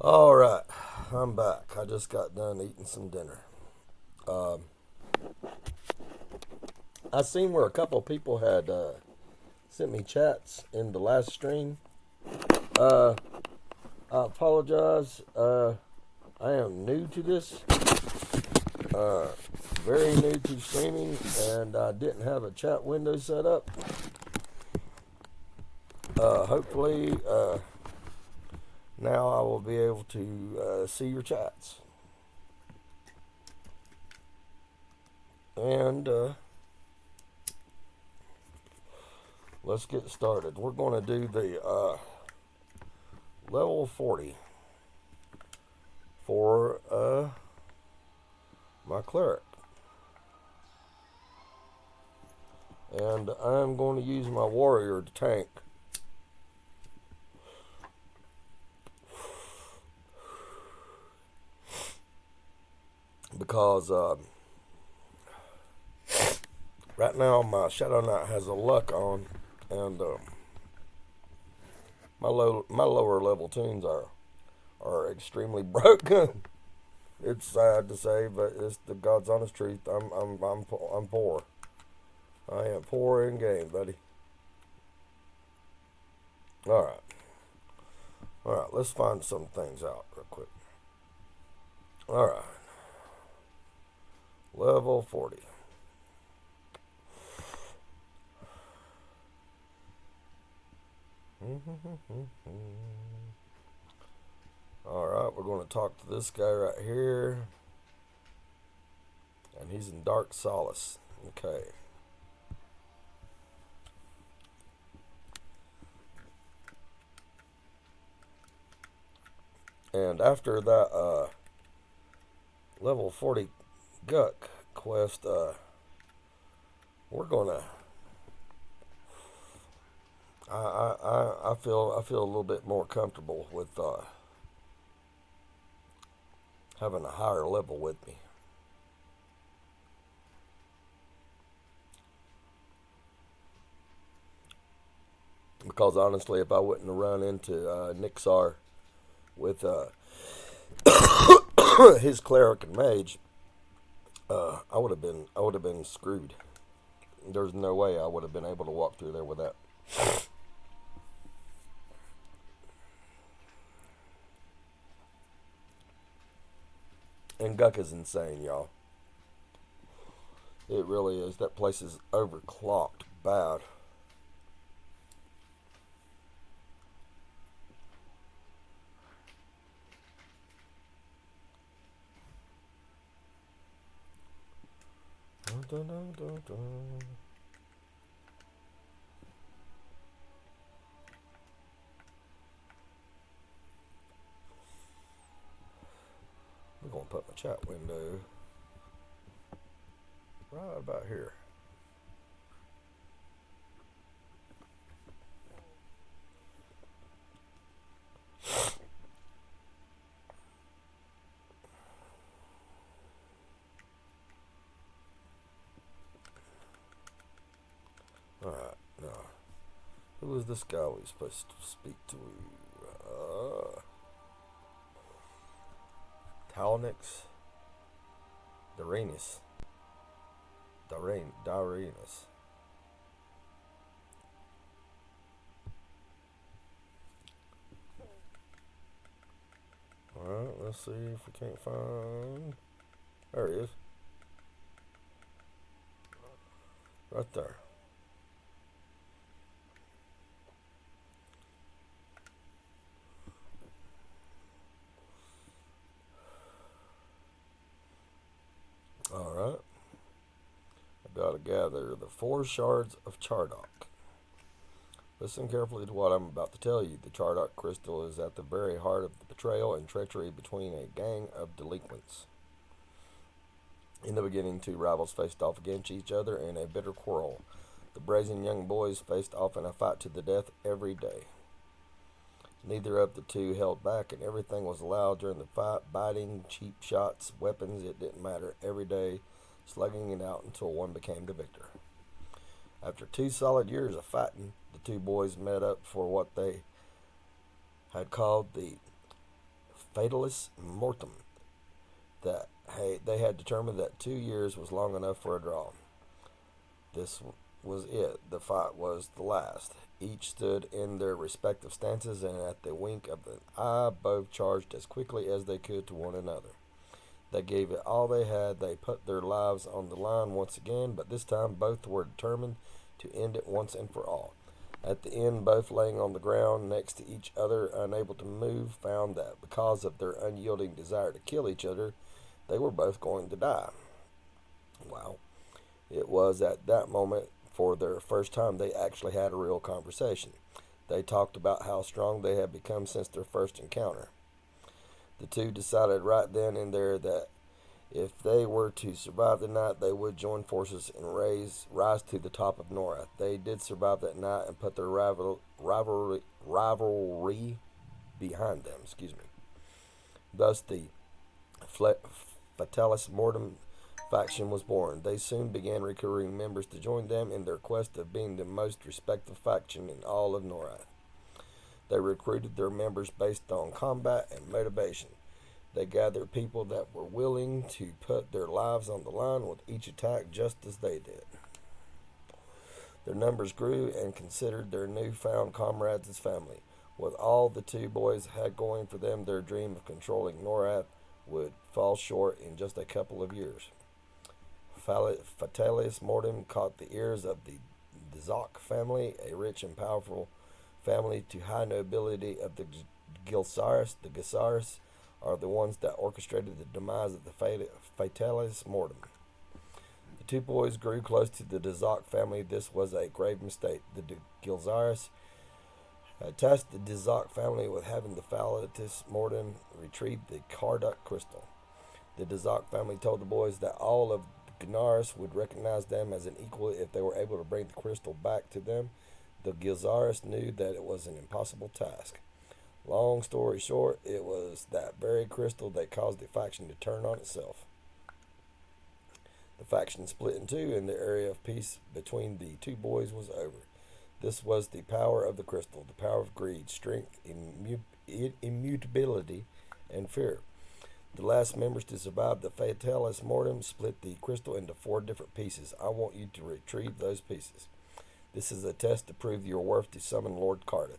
All right, I'm back. I just got done eating some dinner. Um, I seen where a couple of people had sent me chats in the last stream. Uh, I apologize. I am new to this, uh, very new to streaming, and I didn't have a chat window set up. Hopefully, now I will be able to see your chats. And let's get started. We're going to do the level 40 for my cleric. And I'm going to use my warrior to tank. Because right now my Shadow Knight has a luck on, and my lower level tunes are extremely broken. It's sad to say, but it's the God's honest truth. I'm poor. I am poor in game, buddy. All right, all right. Let's find some things out real quick. All right, level 40. All right, we're going to talk to this guy right here, and he's in Dark Solace. Okay. And after that level 40 Guck quest, we're gonna. I feel a little bit more comfortable with having a higher level with me. Because honestly, if I wouldn't have run into Nixar with his cleric and mage, I would have been screwed. There's no way I would have been able to walk through there with that. And Guck is insane, y'all. It really is. That place is overclocked bad. Dun, dun, dun, dun. I'm gonna put my chat window right about here. Alright, now, who is this guy we supposed to speak to? Talnix? Darenus. Darenus. Alright, let's see if we can't find. There he is. Right there. Alright. I gotta gather the 4 shards of Chardock. Listen carefully to what I'm about to tell you. The Chardock crystal is at the very heart of the betrayal and treachery between a gang of delinquents. In the beginning, 2 rivals faced off against each other in a bitter quarrel. The brazen young boys faced off in a fight to the death every day. Neither of the two held back, and everything was allowed during the fight. Biting, cheap shots, weapons, it didn't matter. Every day, slugging it out until one became the victor. After 2 solid years of fighting, the 2 boys met up for what they had called the fatalis mortem. That they had determined that 2 years was long enough for a draw. This was it. The fight was the last. Each stood in their respective stances, and at the wink of an eye, both charged as quickly as they could to one another. They gave it all they had. They put their lives on the line once again, but this time both were determined to end it once and for all. At the end, both laying on the ground next to each other, unable to move, found that because of their unyielding desire to kill each other, they were both going to die. Wow. It was at that moment, for their first time, they actually had a real conversation. They talked about how strong they had become since their first encounter. The two decided right then and there that if they were to survive the night, they would join forces and rise to the top of Norath. They did survive that night and put their rivalry behind them. Thus, the Fatalis Mortem faction was born. They soon began recruiting members to join them in their quest of being the most respected faction in all of Norath. They recruited their members based on combat and motivation. They gathered people that were willing to put their lives on the line with each attack just as they did. Their numbers grew and considered their newfound comrades as family. With all the two boys had going for them, their dream of controlling Norath would fall short in just a couple of years. Fatalis Mortem caught the ears of the Dzok family, a rich and powerful family to high nobility of the Gilsaris. The Gilsaris are the ones that orchestrated the demise of the Fatalis Mortem. The two boys grew close to the Dzok family. This was a grave mistake. The Gilsaris had tasked the Dzok family with having the Fatalis Mortem retrieve the Karduk crystal. The Dzok family told the boys that all of Gnaris would recognize them as an equal if they were able to bring the crystal back to them. The Gilzaris knew that it was an impossible task. Long story short, it was that very crystal that caused the faction to turn on itself. The faction split in two, and the area of peace between the two boys was over. This was the power of the crystal, the power of greed, strength, immutability, and fear. The last members to survive the Fatalis Mortem split the crystal into 4 different pieces. I want you to retrieve those pieces. This is a test to prove your worth to summon Lord Cardiff.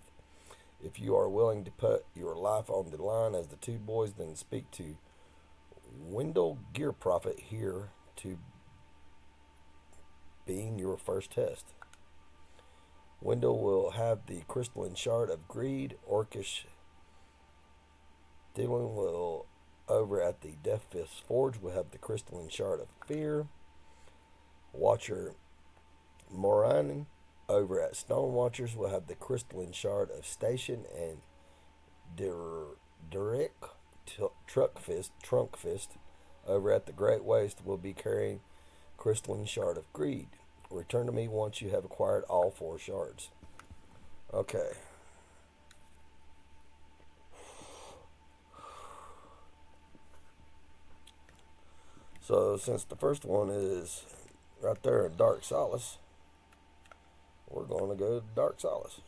If you are willing to put your life on the line as the two boys, then speak to Wendell Gear Prophet here to being your first test. Wendell will have the crystalline shard of greed. Orcish Dylan will over at the Death Fist Forge will have the crystalline shard of fear. Watcher Moranin over at Stone Watchers will have the crystalline shard of station, and Derek Trunk Fist over at the Great Waste will be carrying crystalline shard of greed. Return to me once you have acquired all 4 shards. Okay. So since the first one is right there in Dark Solace, we're going to go to Dark Solace.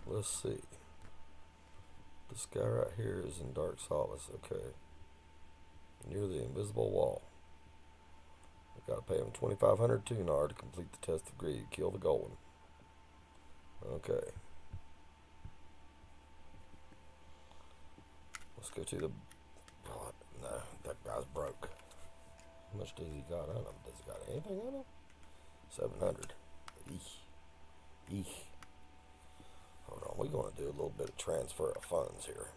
Let's see. This guy right here is in Dark Solace, okay. Near the invisible wall. I gotta pay him 2,500 Tunar to complete the test of greed. Kill the golem. Okay. Let's go to the. Oh, no, that guy's broke. How much does he got on him? Does he got anything on him? 700. Eek. Eek. Hold on, we're going to do a little bit of transfer of funds here.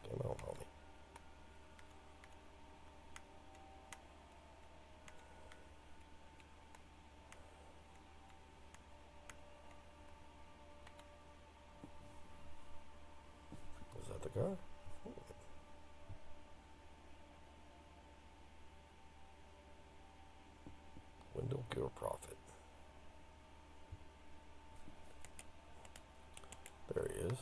Come on, homie. Is that the guy? Window Cure Profit. There he is.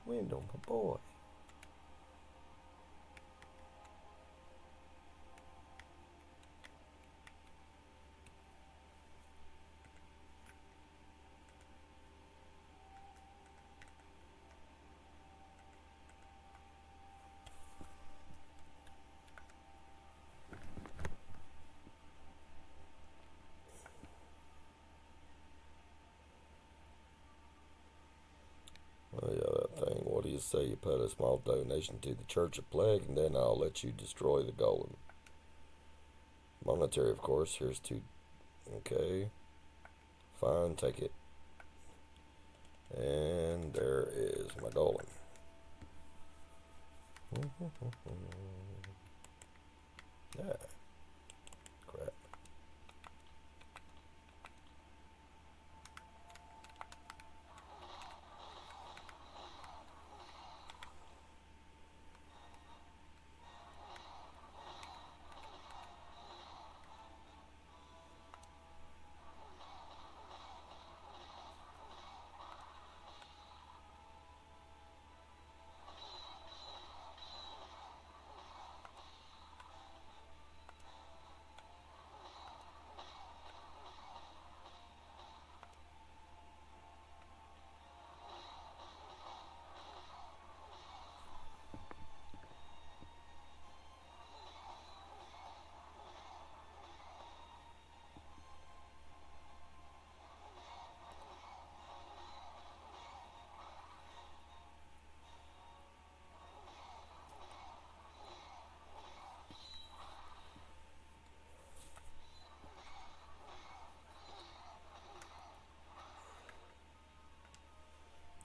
Window, my boy. Oh yeah, that thing. What do you say? You put a small donation to the Church of Plague, and then I'll let you destroy the golem. Monetary, of course. Here's two. Okay. Fine, take it. And there is my golem. Yeah. Crap.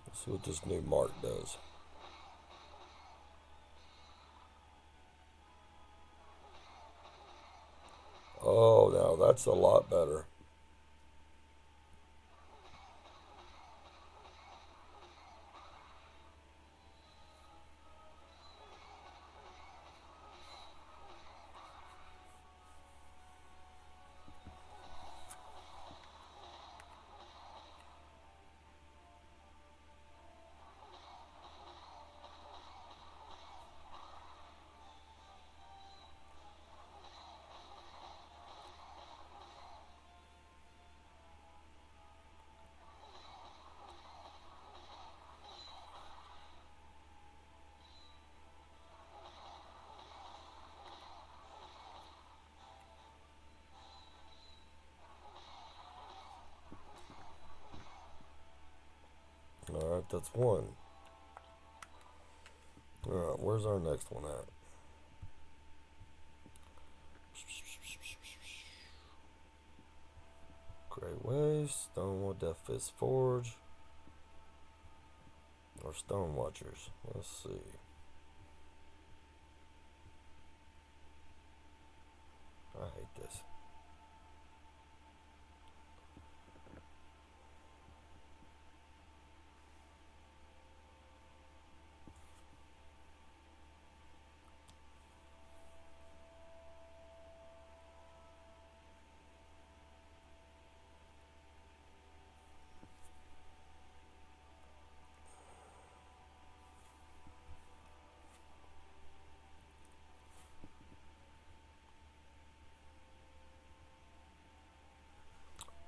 Let's see what this new mark does. Oh, now that's a lot better. Alright, that's one. Alright, where's our next one at? Great Waste, Stonewood, Death Fist Forge, or Stone Watchers. Let's see. I hate this.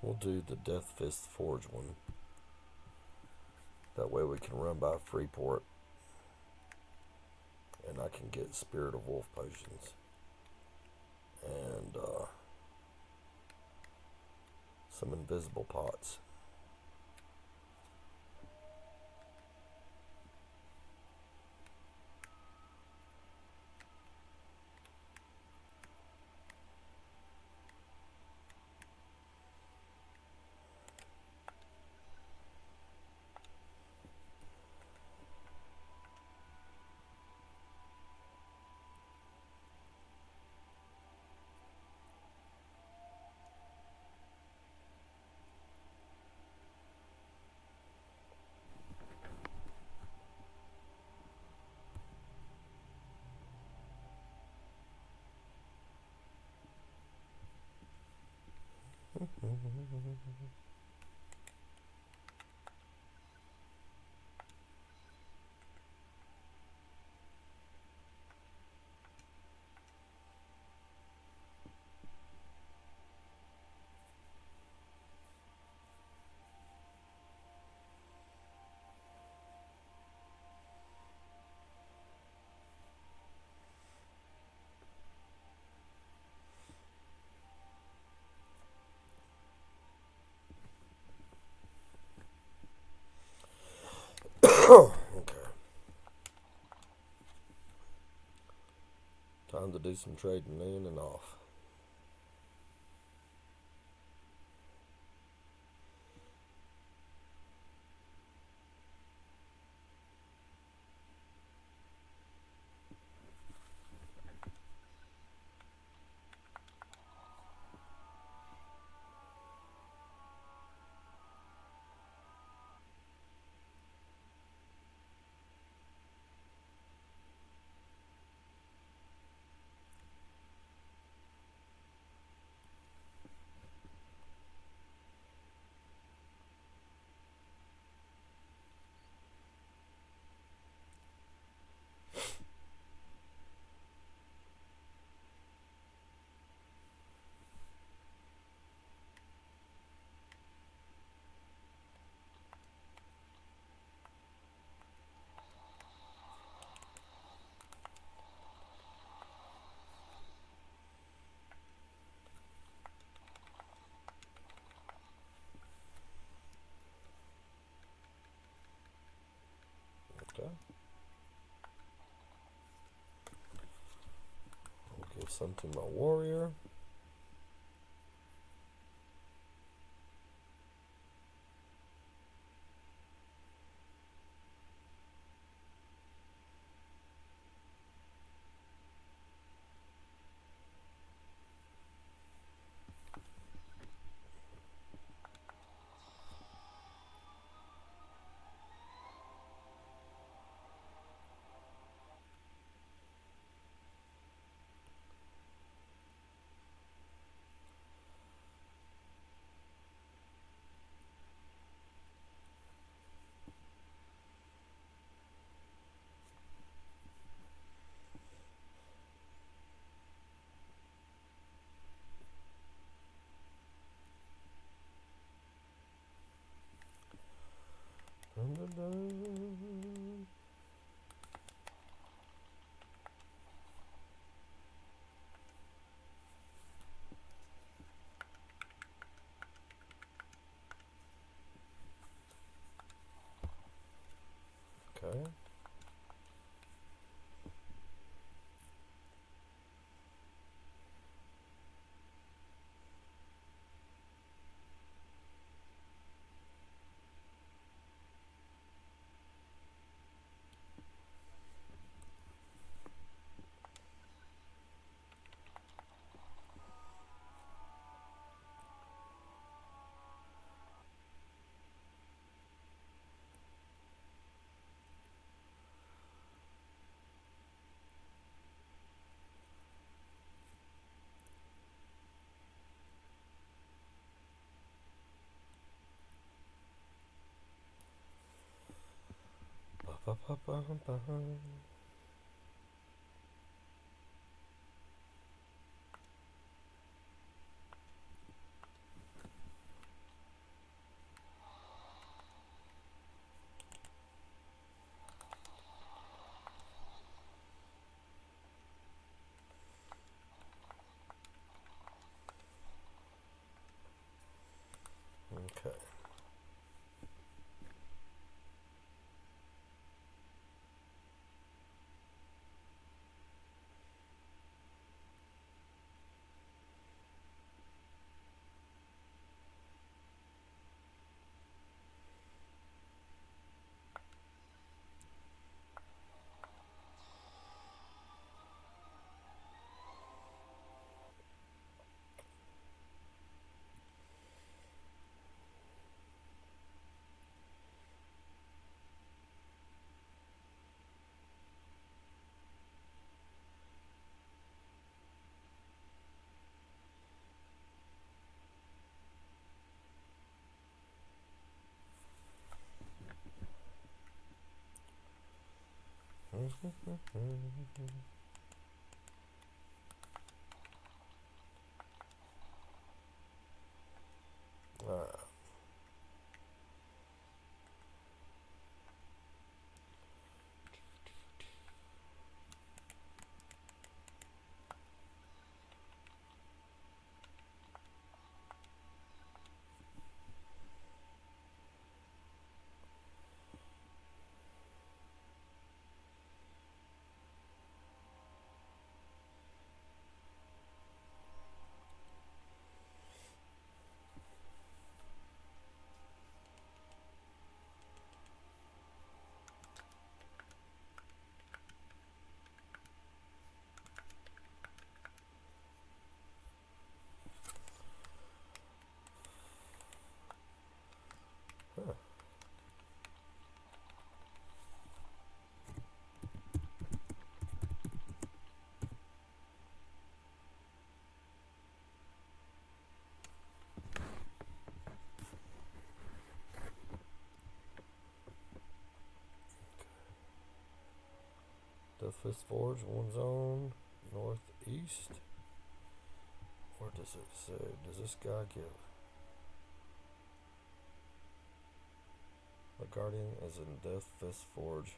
We'll do the Death Fist Forge one. That way we can run by Freeport. And I can get Spirit of Wolf potions. And some invisible pots. Okay. Time to do some trading in and off. Okay. I'll give some to my warrior. Okay. Okay. Alright. Huh. Death Fist Forge, one zone, northeast. Or does it say, does this guy give? The Guardian is in Death Fist Forge.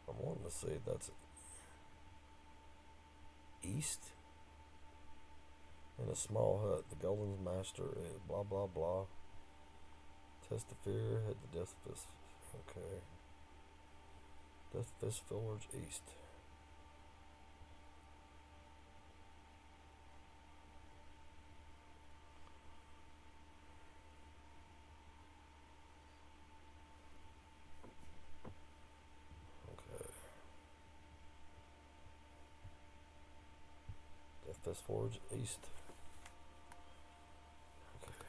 I'm wanting to say that's east. In a small hut, the Golden Master is blah blah blah. Test the fear, head to Death Fist. Okay. Death Fist Forge east. Okay. Death Fist Forge east. Okay.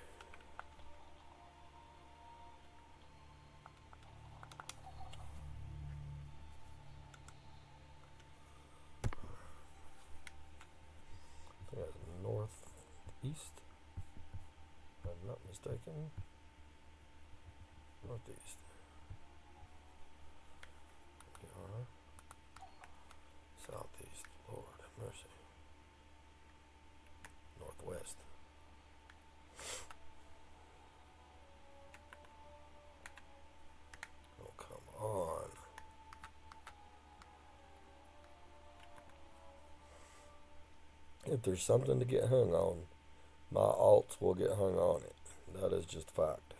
Northeast. If I'm not mistaken. Northeast. We are southeast. Lord have mercy. Northwest. Oh, come on. If there's something to get hung on, my alts will get hung on it. That is just fact.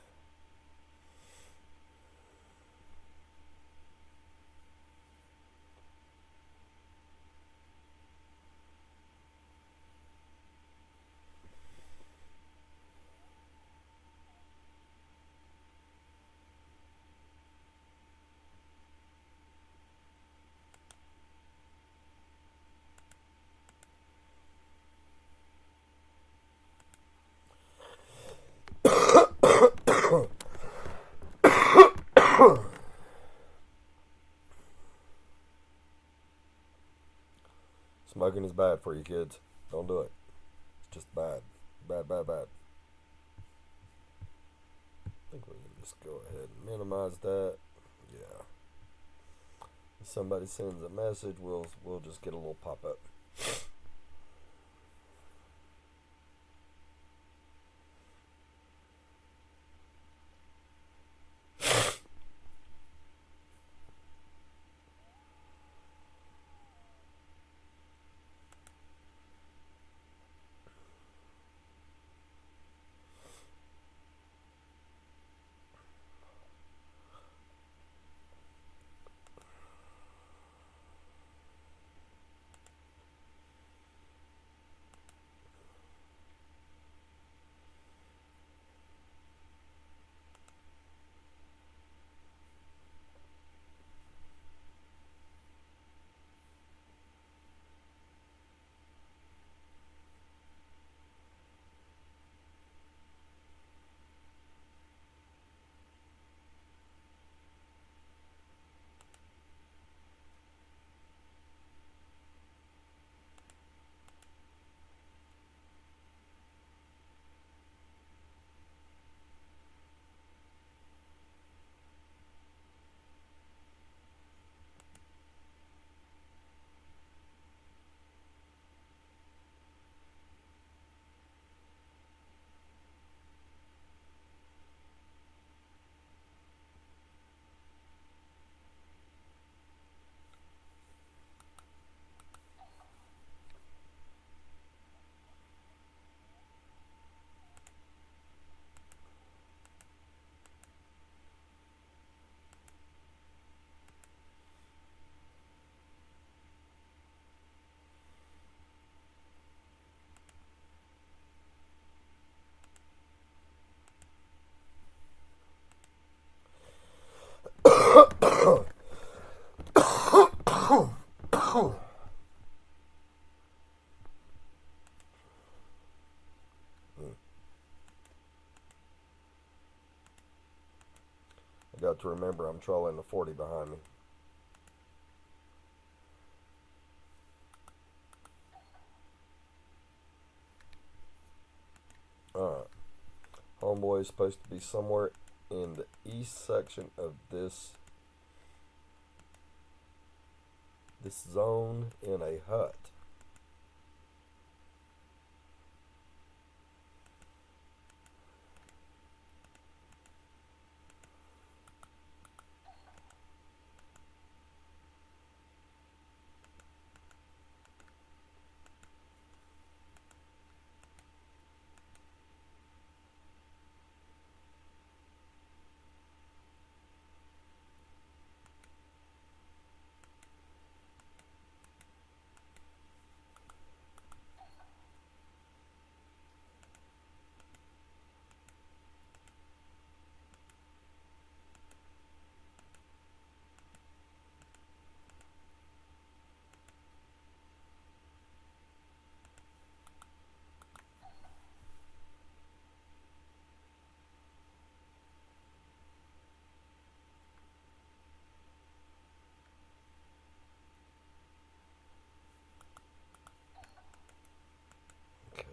Smoking is bad for you, kids. Don't do it. It's just bad. Bad, bad, bad. I think we can just go ahead and minimize that. Yeah. If somebody sends a message, we'll just get a little pop-up. I got to remember I'm trolling the 40 behind me. Alright. Homeboy is supposed to be somewhere in the east section of this zone in a hut. Okay.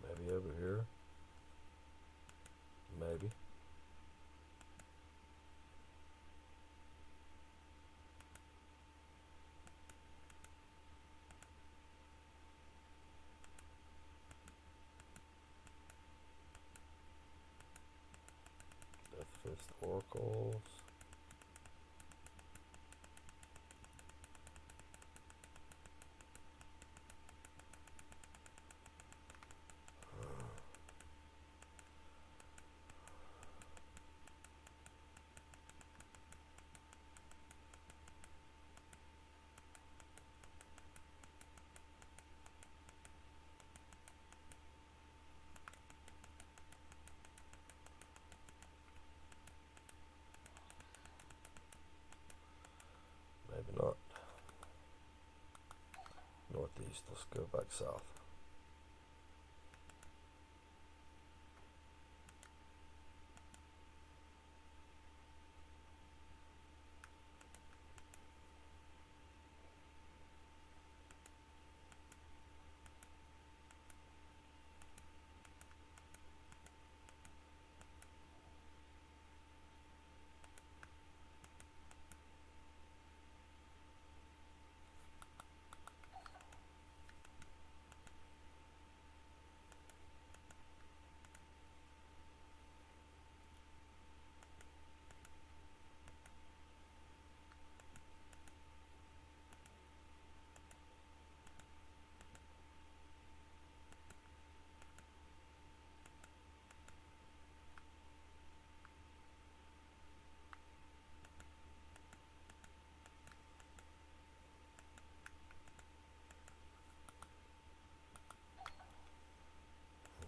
Maybe over here. Maybe. Death Fist Oracles. maybe not. Northeast. Let's go back south.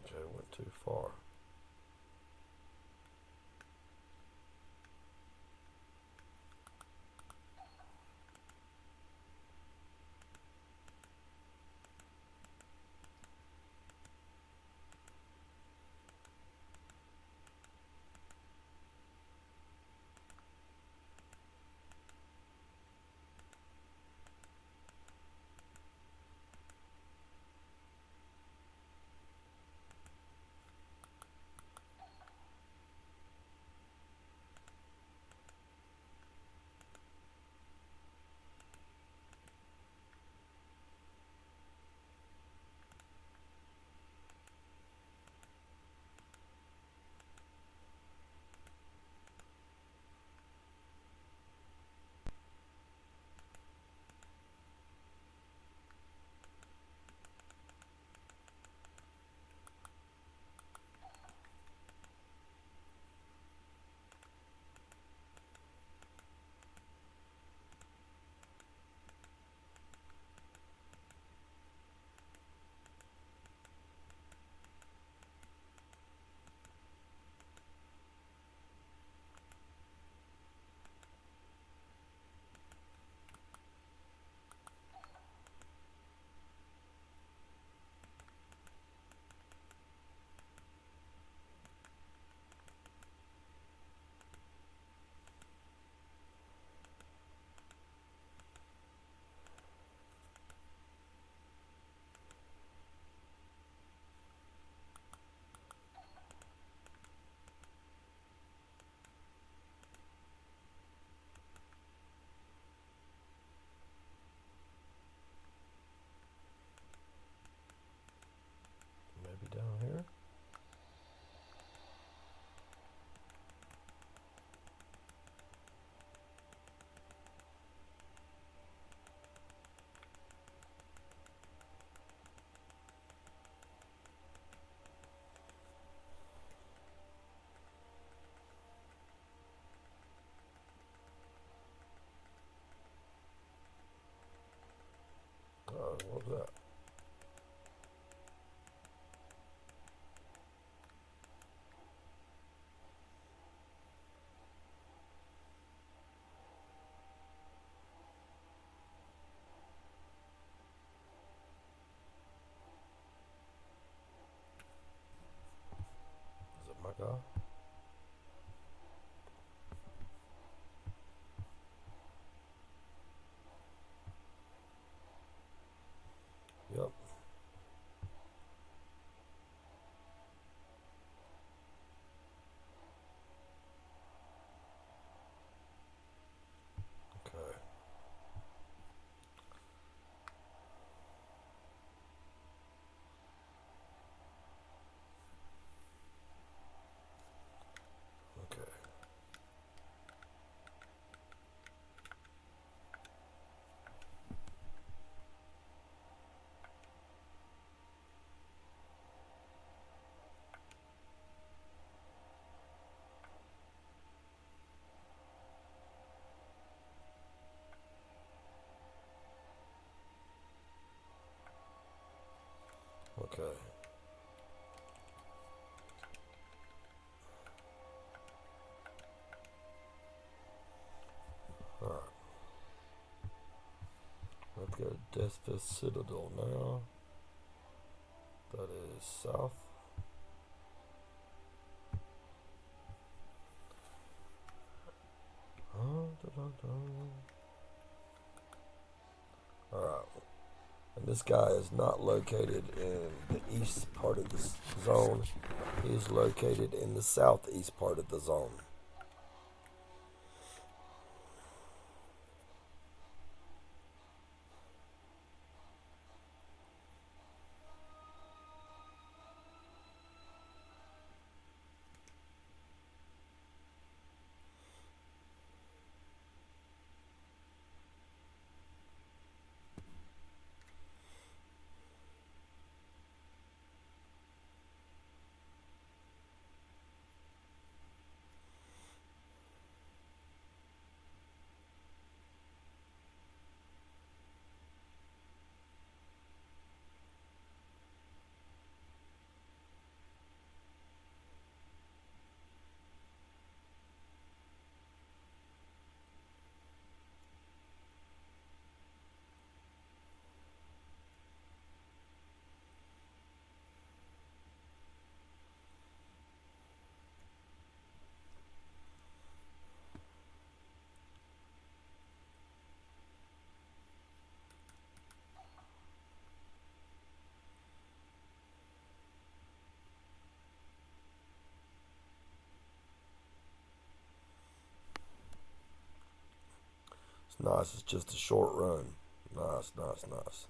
Okay, went too far. Maybe down here. Oh, what was that? Is it my guy? Yep. Okay. Okay. Okay. All right. Deathfist Citadel now. That is south. Alright. And this guy is not located in the east part of the zone. He is located in the southeast part of the zone. It's nice. It's just a short run. Nice, nice, nice.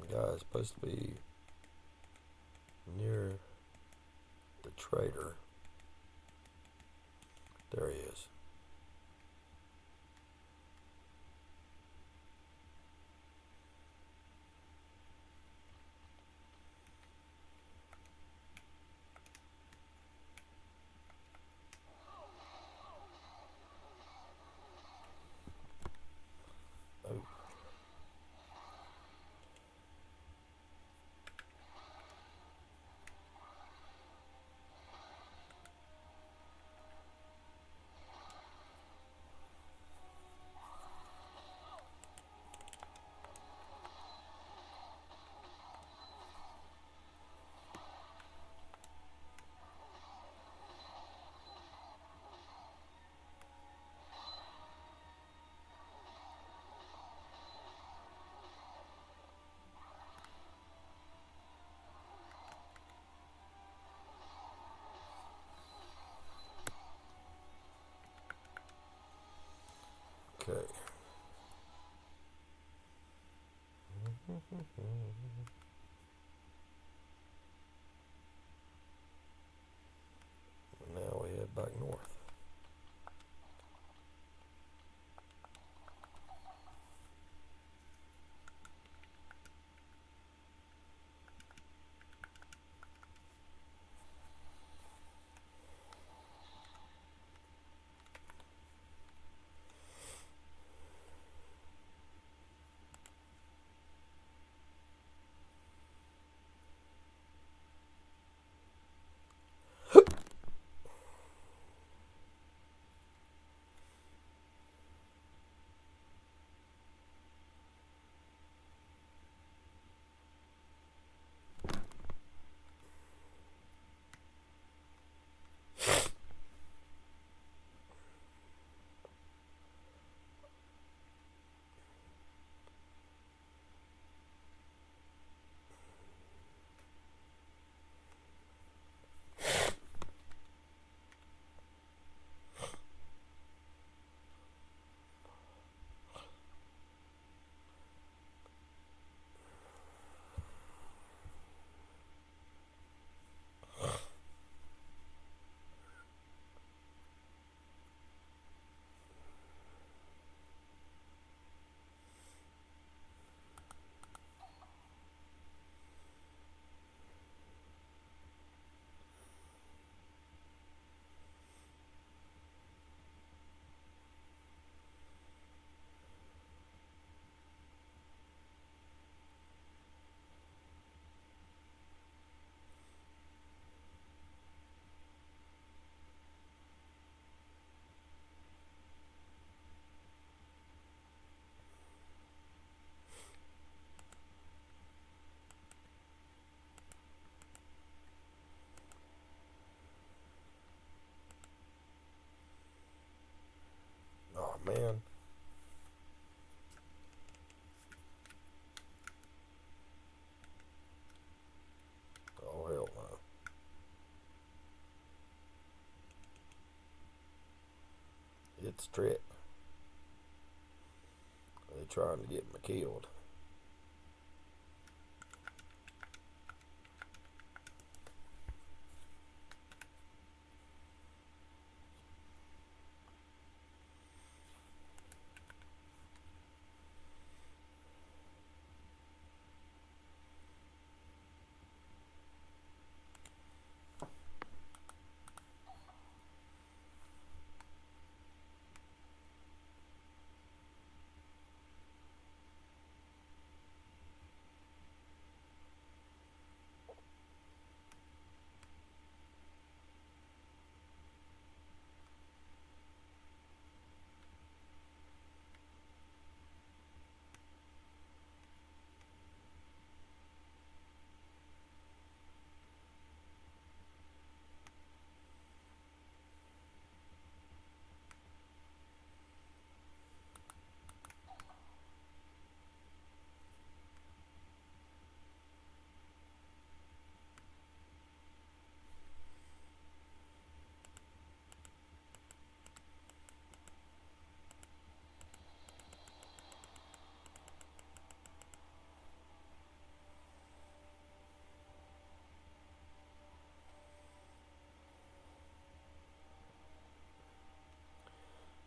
The guy is supposed to be near the trader. There he is. Oh. Okay. Now we head back north. can. Oh, hell no. It's a trip. They're trying to get me killed.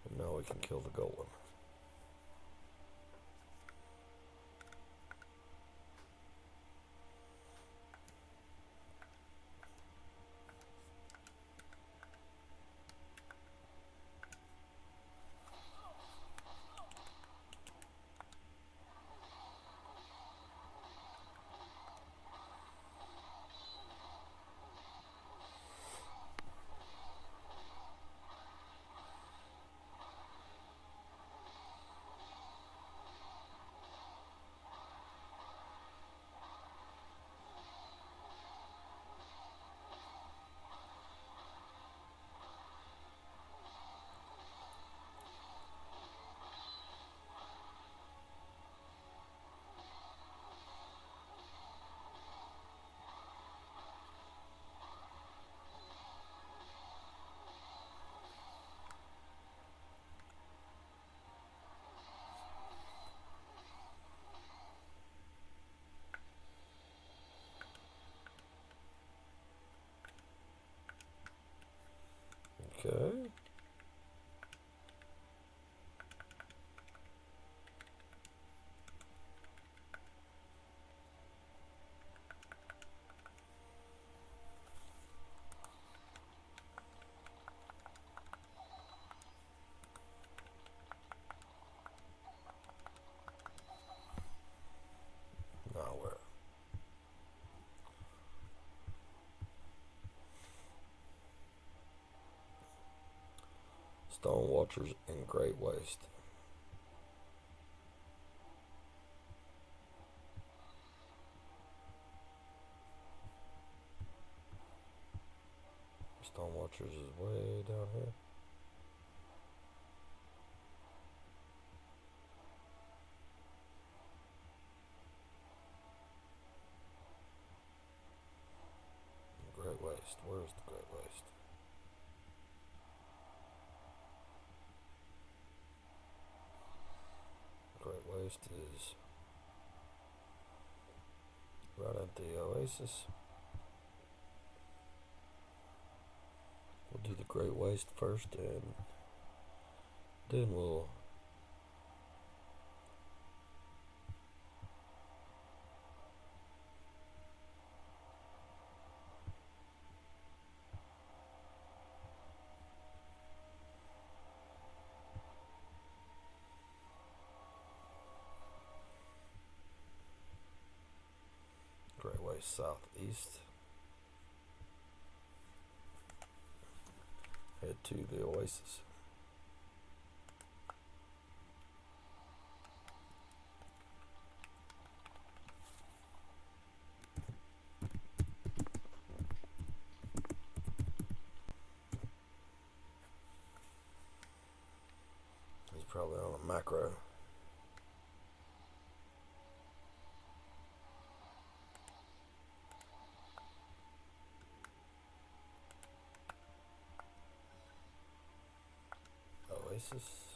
And now we can kill the golem. Okay. Now where? Stone Watchers and Great Waste. Stone Watchers is way down here. Great Waste. Where's the Great Waste? Great Waste is right at the Oasis. We'll do the Great Waste first, and then we'll Great Waste southeast. Head to the Oasis. Probably on a macro. Oasis.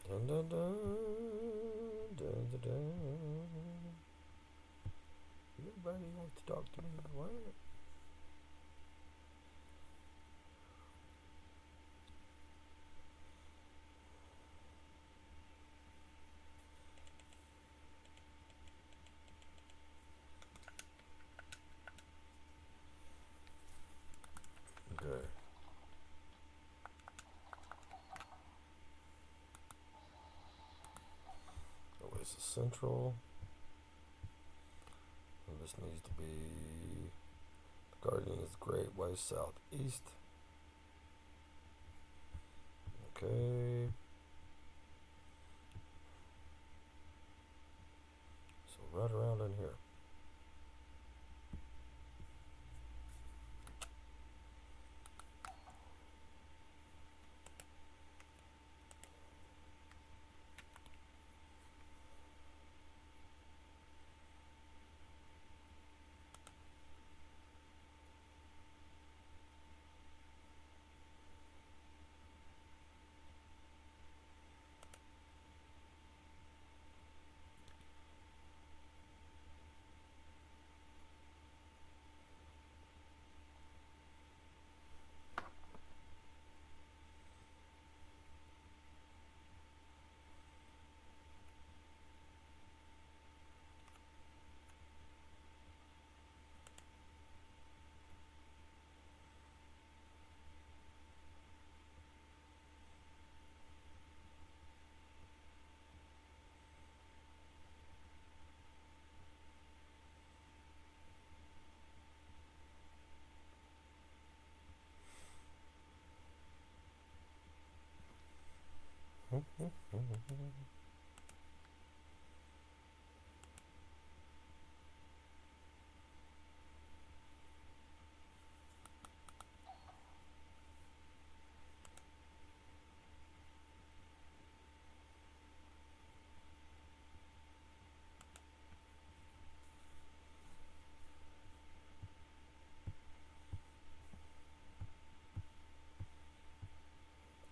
Dun, dun, dun, dun, dun, dun. Everybody wants to talk to me. What? Okay. Oasis Central. And this needs to be. The Guardian is great. West, south, east. Okay. So right around in here.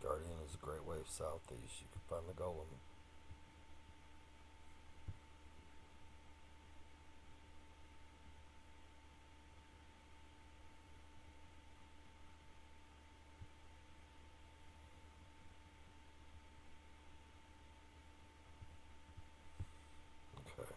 Guardian is a great wave southeast. You can find the golem. Okay.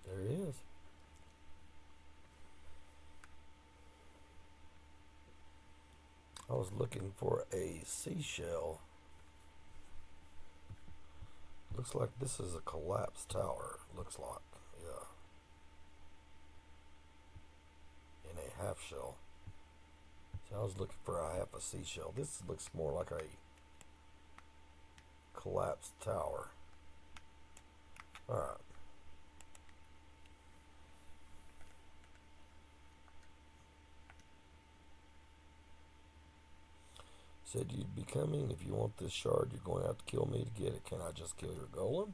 There he is. I was looking for a seashell. Looks like this is a collapsed tower. Looks like, yeah. In a half shell. So I was looking for a half a seashell. This looks more like a collapsed tower. Alright. Said you'd be coming. If you want this shard, you're going to have to kill me to get it. Can I just kill your golem?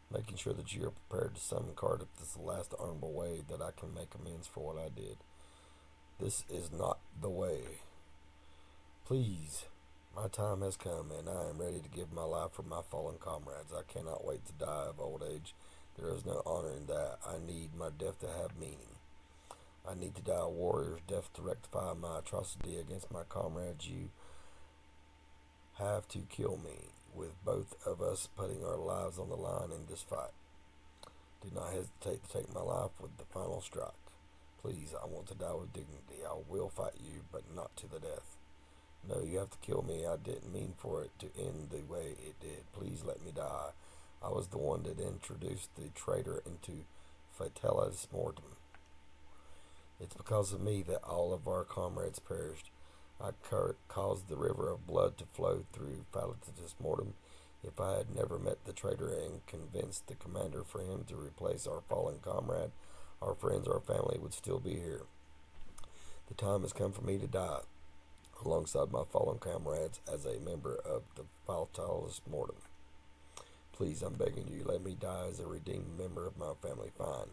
Making sure that you are prepared to summon Card if this is the last honorable way that I can make amends for what I did. This is not the way. Please, my time has come, and I am ready to give my life for my fallen comrades. I cannot wait to die of old age. There is no honor in that. I need my death to have meaning. I need to die a warrior's death to rectify my atrocity against my comrades. You have to kill me, with both of us putting our lives on the line in this fight. Do not hesitate to take my life with the final strike. Please, I want to die with dignity. I will fight you, but not to the death. No, you have to kill me. I didn't mean for it to end the way it did. Please let me die. I was the one that introduced the traitor into Fatalis Mortem. It's because of me that all of our comrades perished. I caused the river of blood to flow through Fatalis Mortem. If I had never met the traitor and convinced the commander for him to replace our fallen comrade, our friends, our family would still be here. The time has come for me to die alongside my fallen comrades as a member of the Fatalis Mortem. Please, I'm begging you, let me die as a redeemed member of my family. Fine.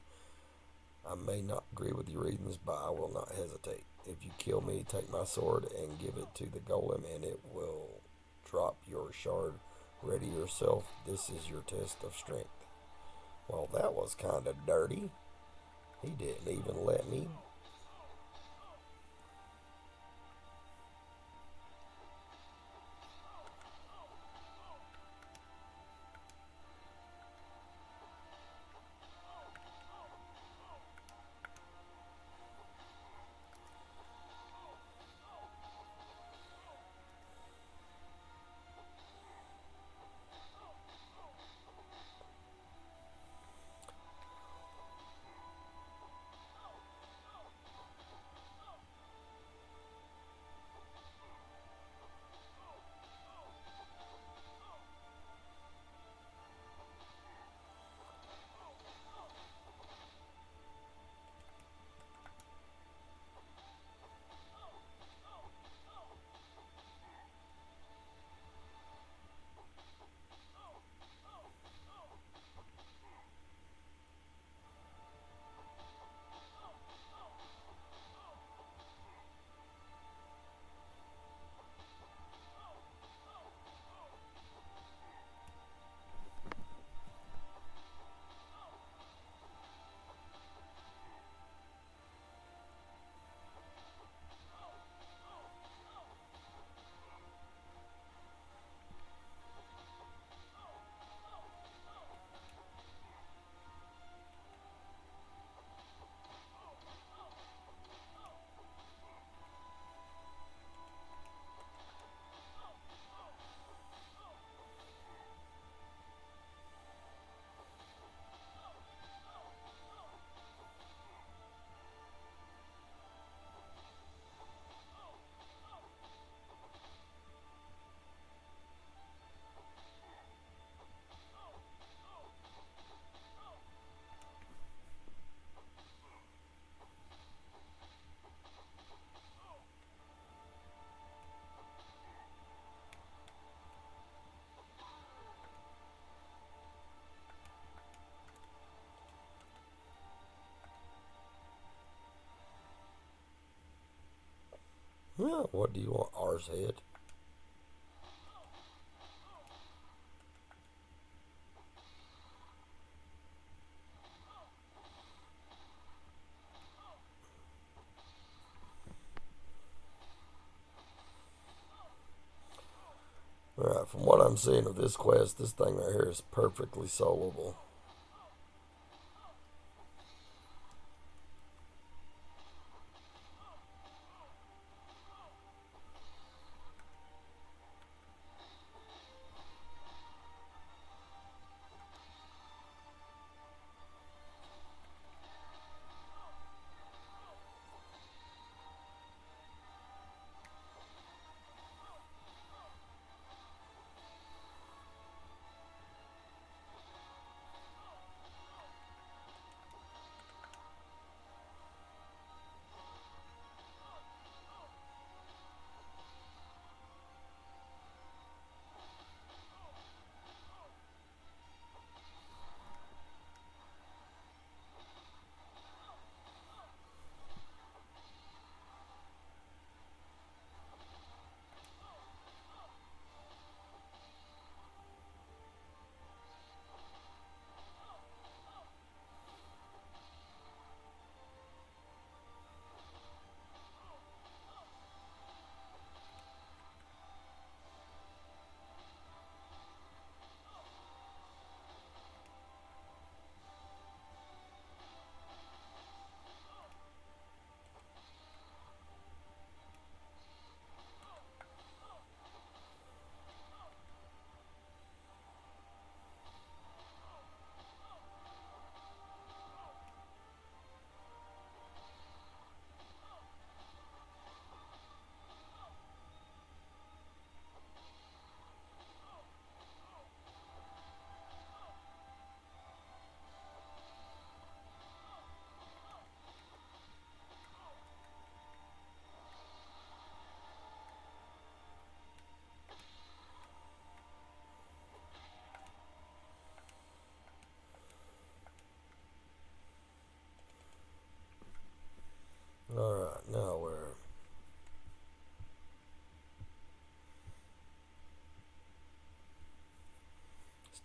I may not agree with your reasons, but I will not hesitate. If you kill me, take my sword and give it to the golem, and it will drop your shard. Ready yourself. This is your test of strength. Well, that was kind of dirty. He didn't even let me. Yeah, what do you want, R's head? Alright, from what I'm seeing of this quest, this thing right here is perfectly solvable.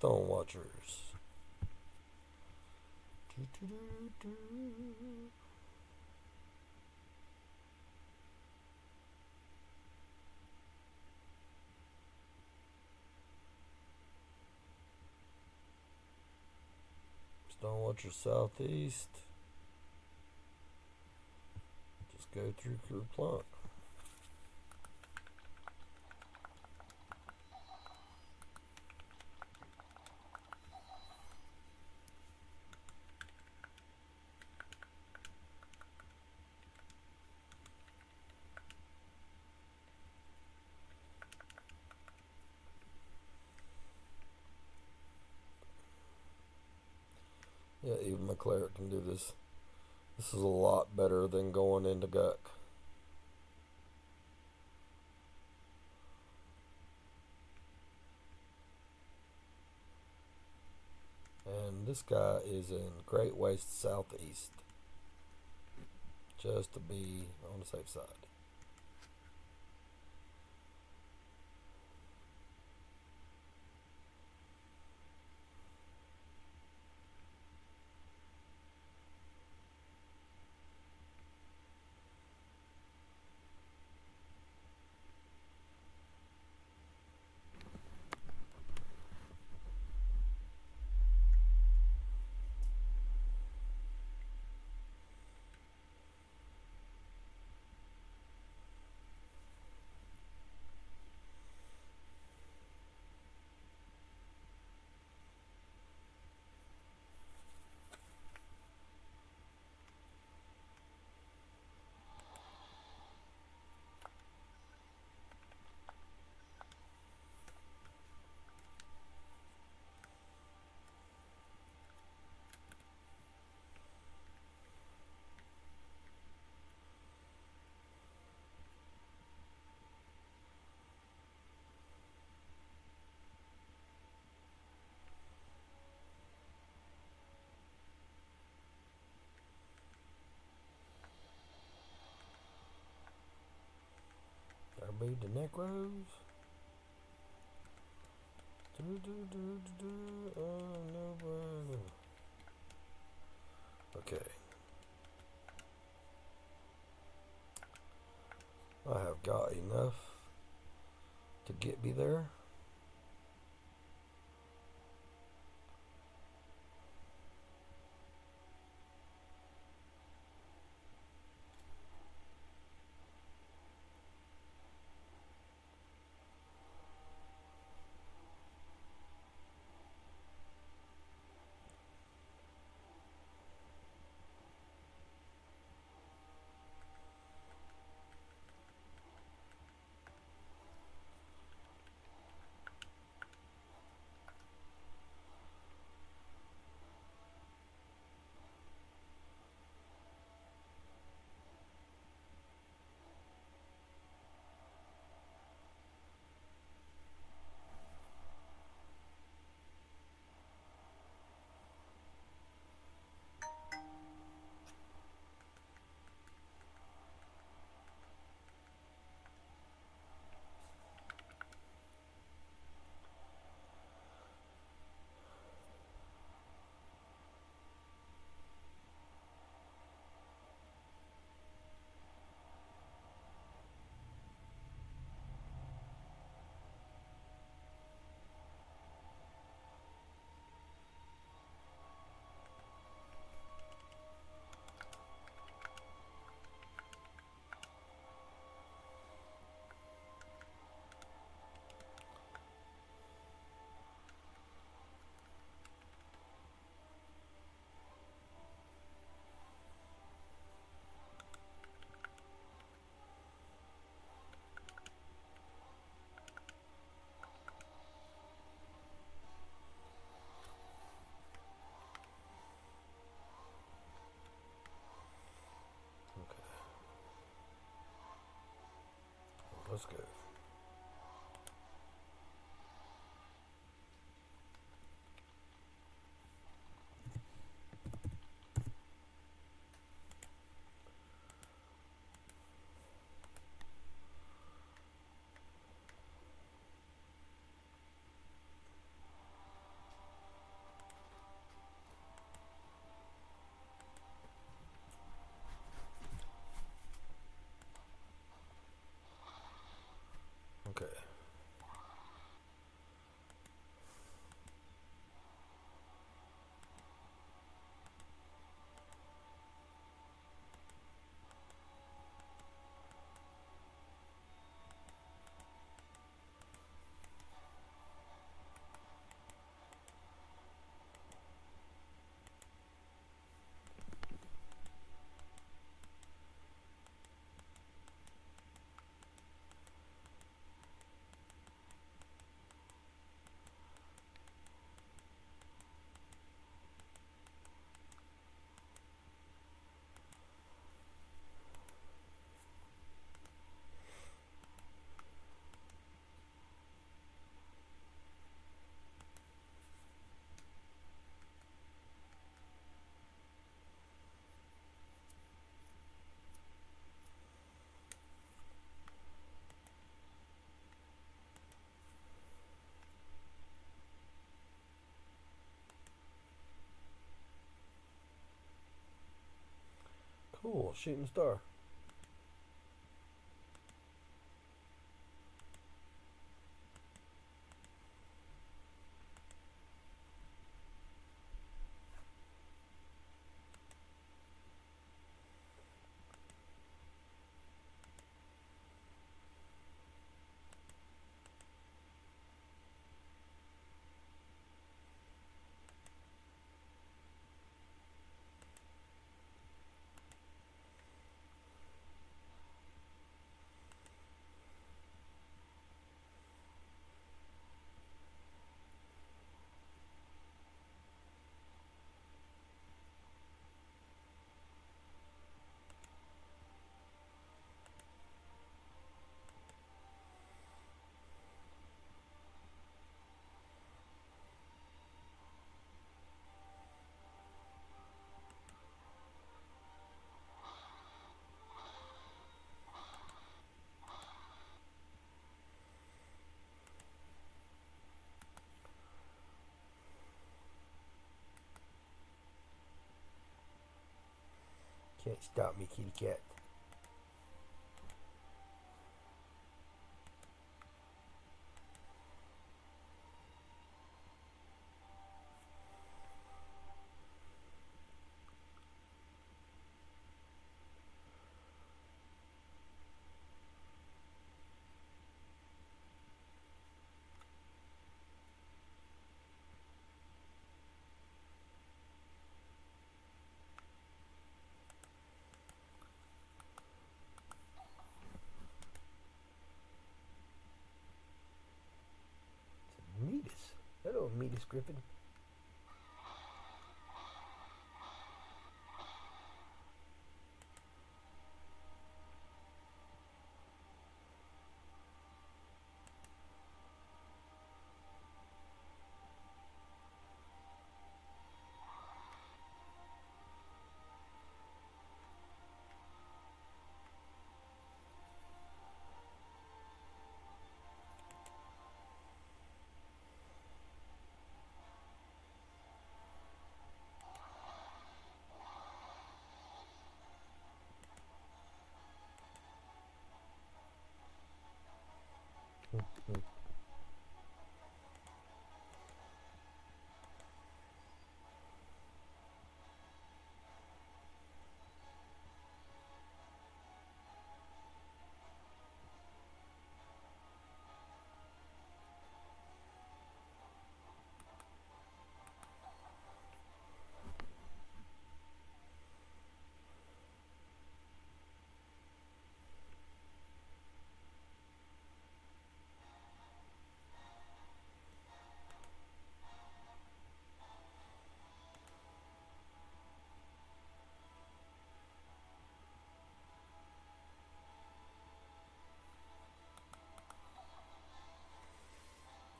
Stone Watchers. Stone Watchers Southeast. Just go through Kerplunk. Yeah, even my cleric can do this. This is a lot better than going into Guck. And this guy is in Great Waste Southeast. Just to be on the safe side. There be the Necros. Okay. I have got enough to get me there. Cool, shooting star. Can't stop me, kitty cat. Meatus. Hello, Meatus Griffin.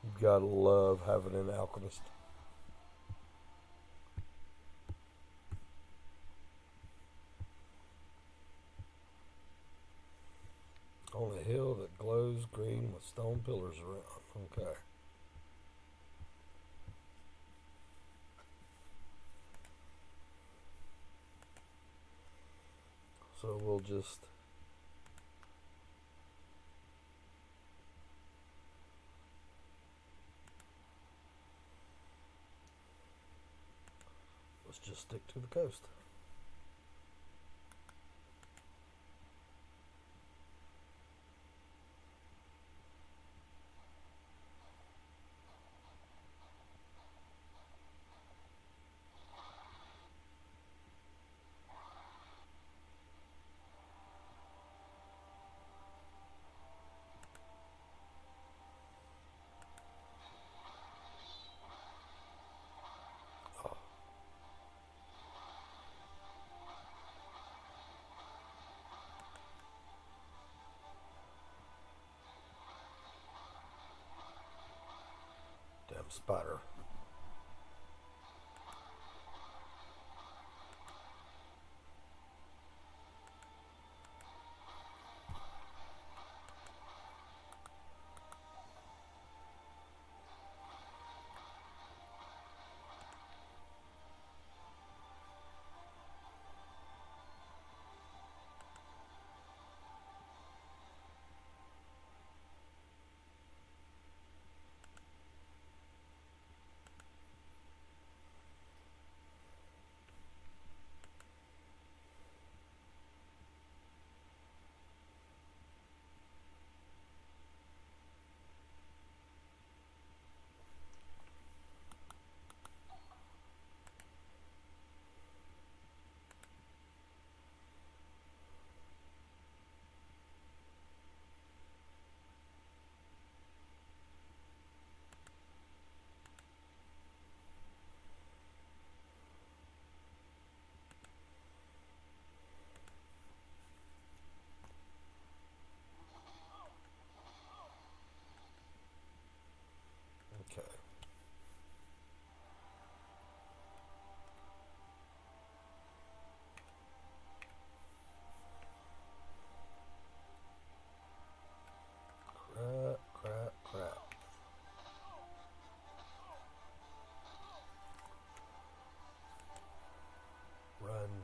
You gotta love having an alchemist. On a hill that glows green with stone pillars around. Okay. So we'll just let's just stick to the coast. Oh, damn spider.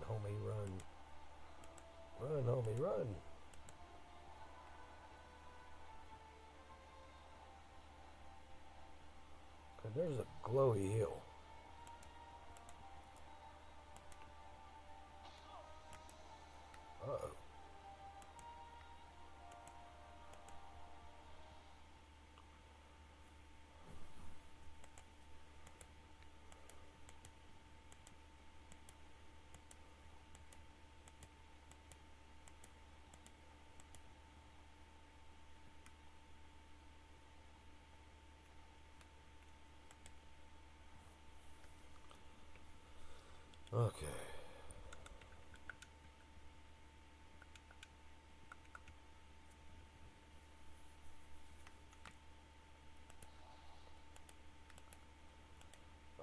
homie, run. Run, homie, run. Okay, there's a glowy hill. Uh-oh. Okay.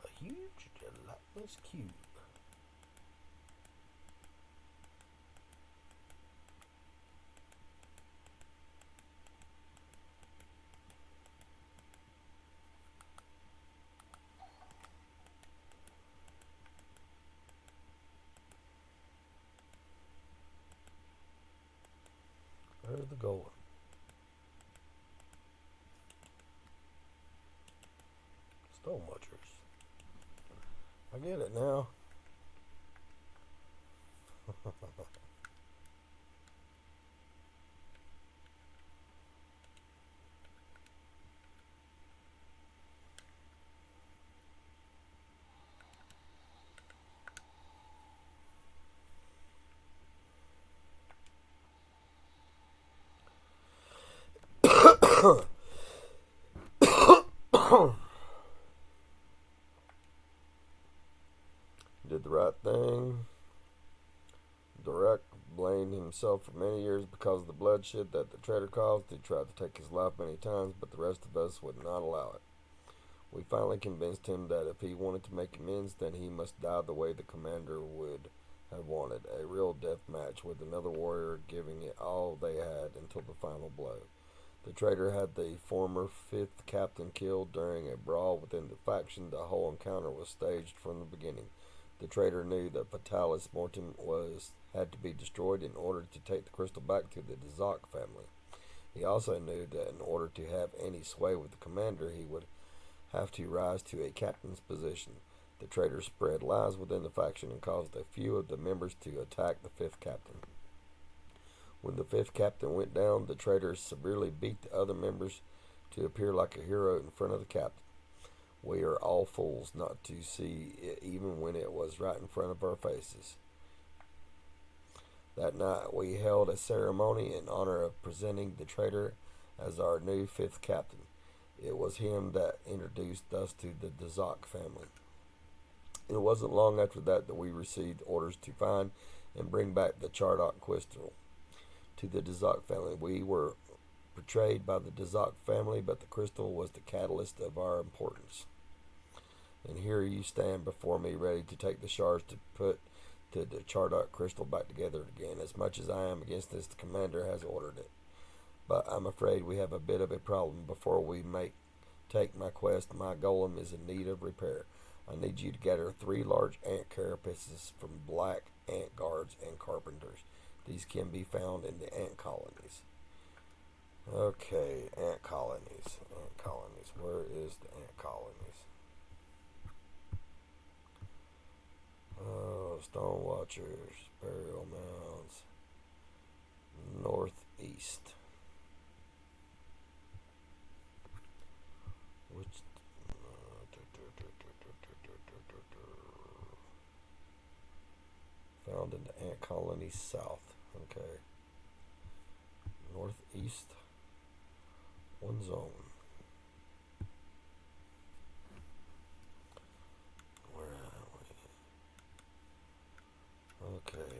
A huge gelatinous cube. There's the goal. Stone watchers. I get it now. Did the right thing. Direct blamed himself for many years because of the bloodshed that the traitor caused. He tried to take his life many times, but the rest of us would not allow it. We finally convinced him that if he wanted to make amends, then he must die the way the commander would have wanted, a real death match with another warrior giving it all they had until the final blow. The traitor had the former 5th captain killed during a brawl within the faction. The whole encounter was staged from the beginning. The traitor knew that Vitalis Morton had to be destroyed in order to take the crystal back to the Dazak family. He also knew that in order to have any sway with the commander, he would have to rise to a captain's position. The traitor spread lies within the faction and caused a few of the members to attack the 5th captain. When the 5th captain went down, the traitor severely beat the other members to appear like a hero in front of the captain. We are all fools not to see it even when it was right in front of our faces. That night we held a ceremony in honor of presenting the traitor as our new 5th captain. It was him that introduced us to the Dazak family. It wasn't long after that we received orders to find and bring back the Chardok crystal to the Dazak family. We were betrayed by the Dazak family, but the crystal was the catalyst of our importance. And here you stand before me, ready to take the shards to put the Chardok crystal back together again. As much as I am against this, the commander has ordered it. But I'm afraid we have a bit of a problem before we take my quest. My golem is in need of repair. I need you to gather 3 large ant carapaces from black ant guards and carpenters. These can be found in the ant colonies. Okay, ant colonies. Ant colonies. Where is the ant colonies? Oh, stone watchers, burial mounds. Northeast. Which found in the ant colony south. Okay. Northeast. One zone. Where are we? Okay.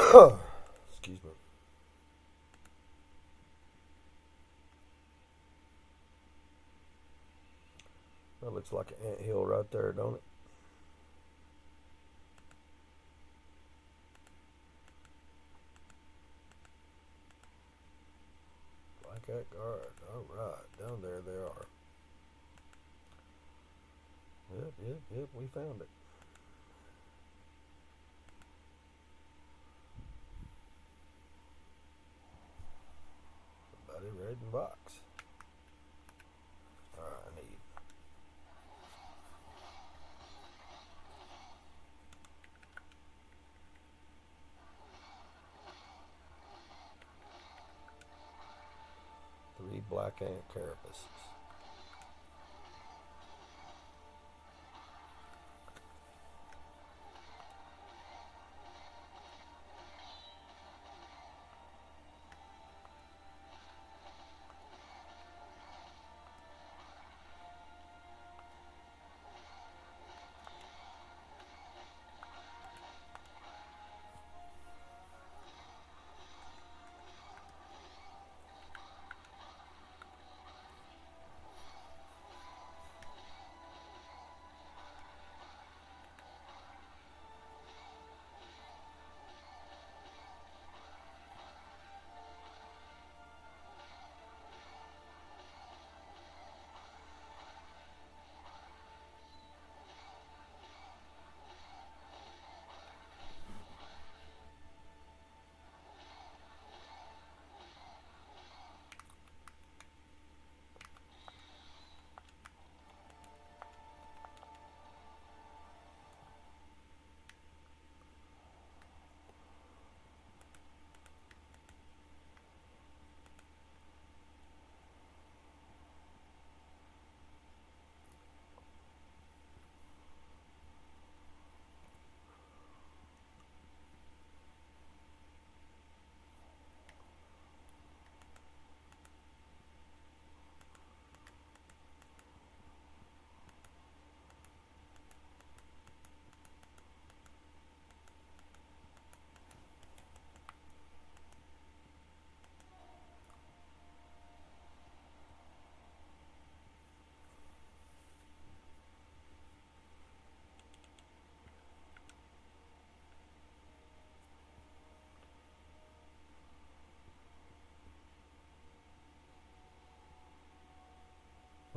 Excuse me. That looks like an anthill right there, don't it? Black cat guard. Alright, down there they are. Yep, we found it. Buddy red and box. Alright, I need 3 black ant carapaces.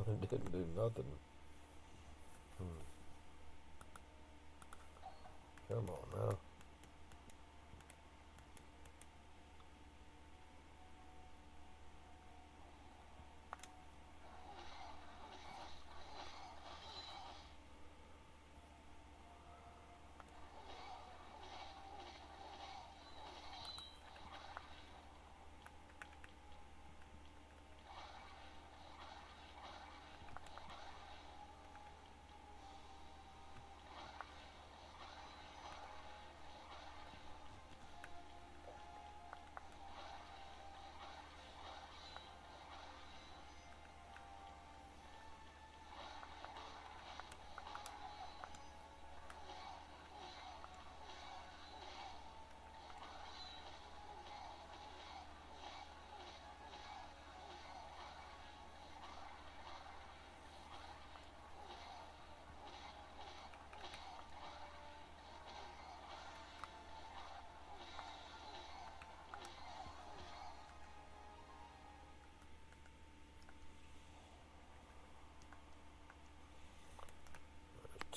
It didn't do nothing. Come on now.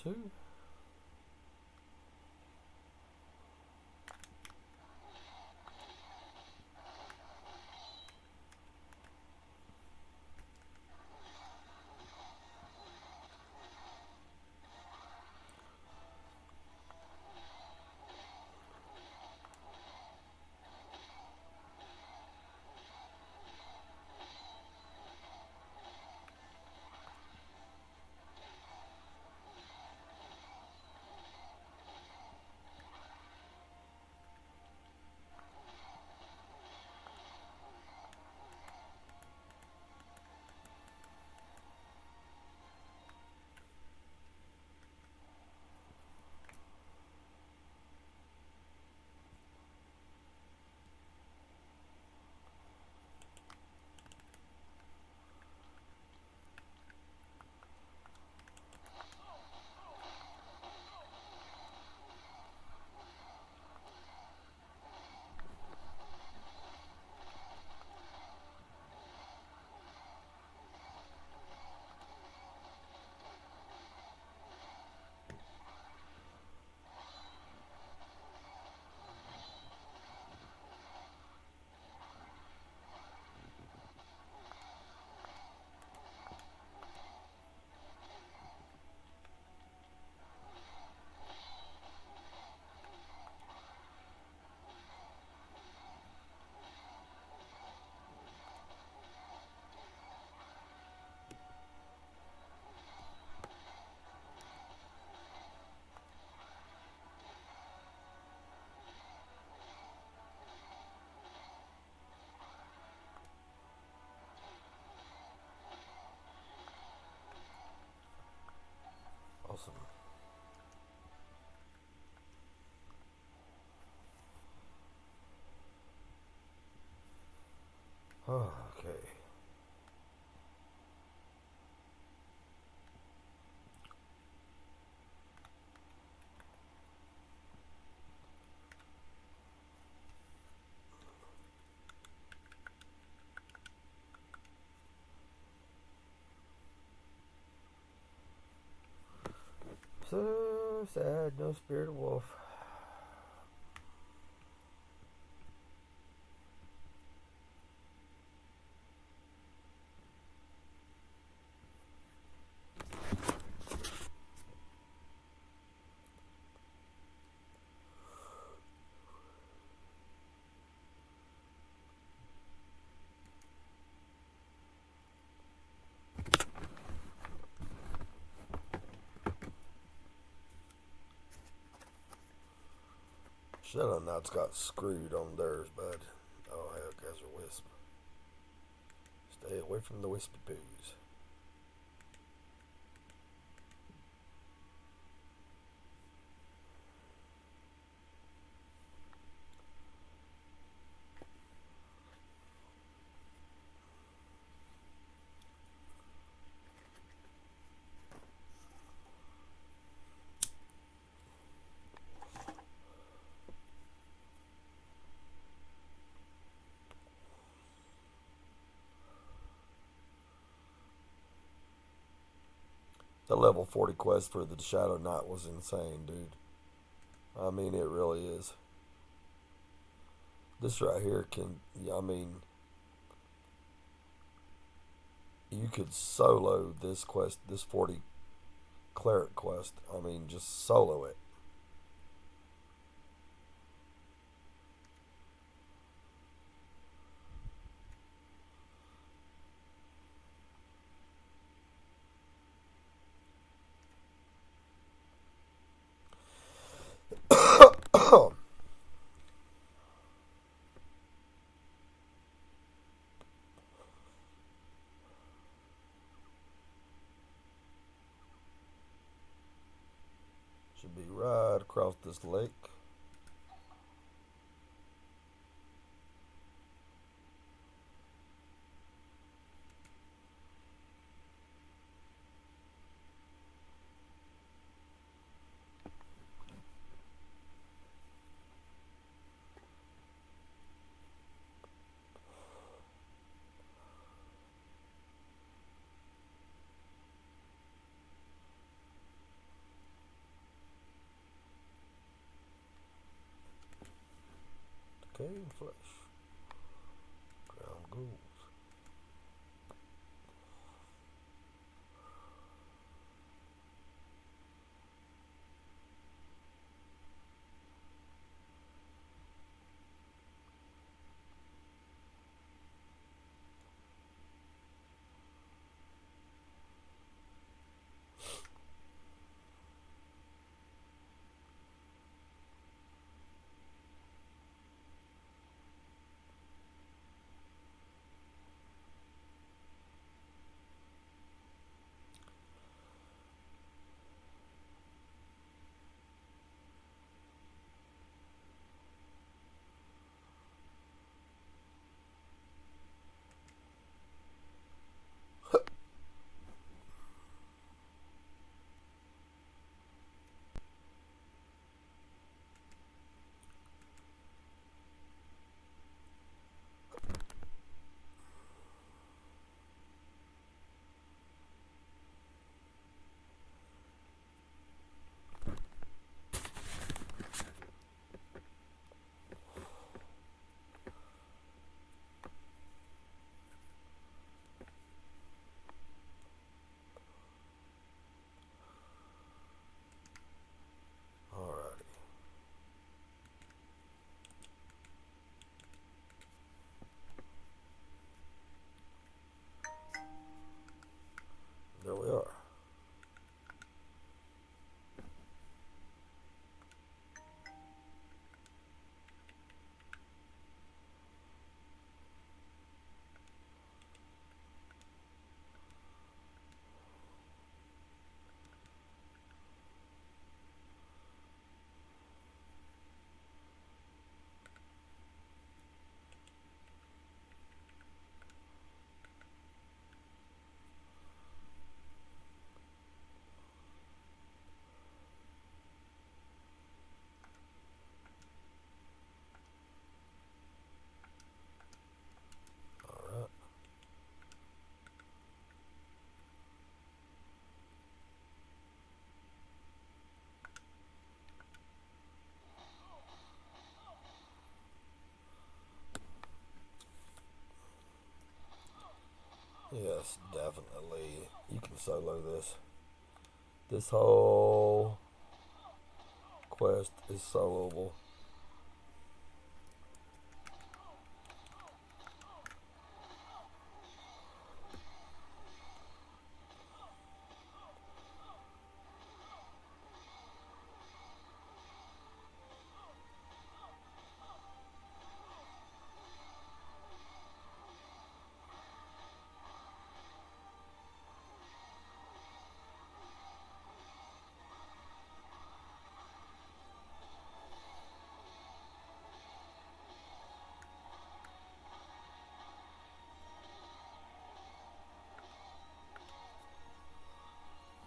There's 2. So sad, no spirit of wolf. Shadow Knight's got screwed on theirs, bud. Oh, hell, guys are wisp. Stay away from the wispy poos. The level 40 quest for the Shadow Knight was insane, dude. I mean, it really is. This right here can, I mean, you could solo this quest, this 40 cleric quest. I mean, just solo it. Should be right across this lake. Decaying flesh. Ground ghouls. It's definitely, you can solo this. This whole quest is soloable.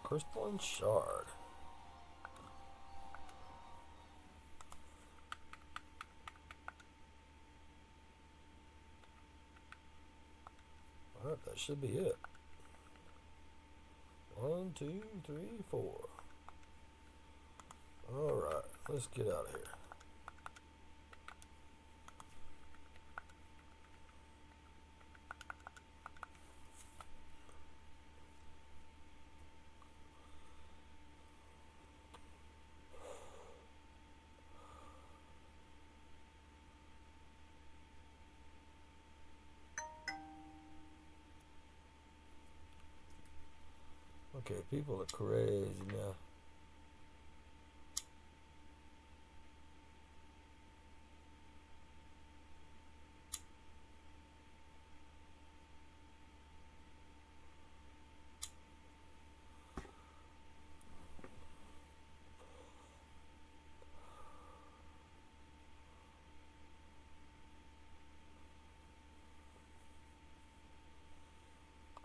Crystalline shard. Alright, that should be it. 1, 2, 3, 4. Alright, let's get out of here. Okay, people are crazy now.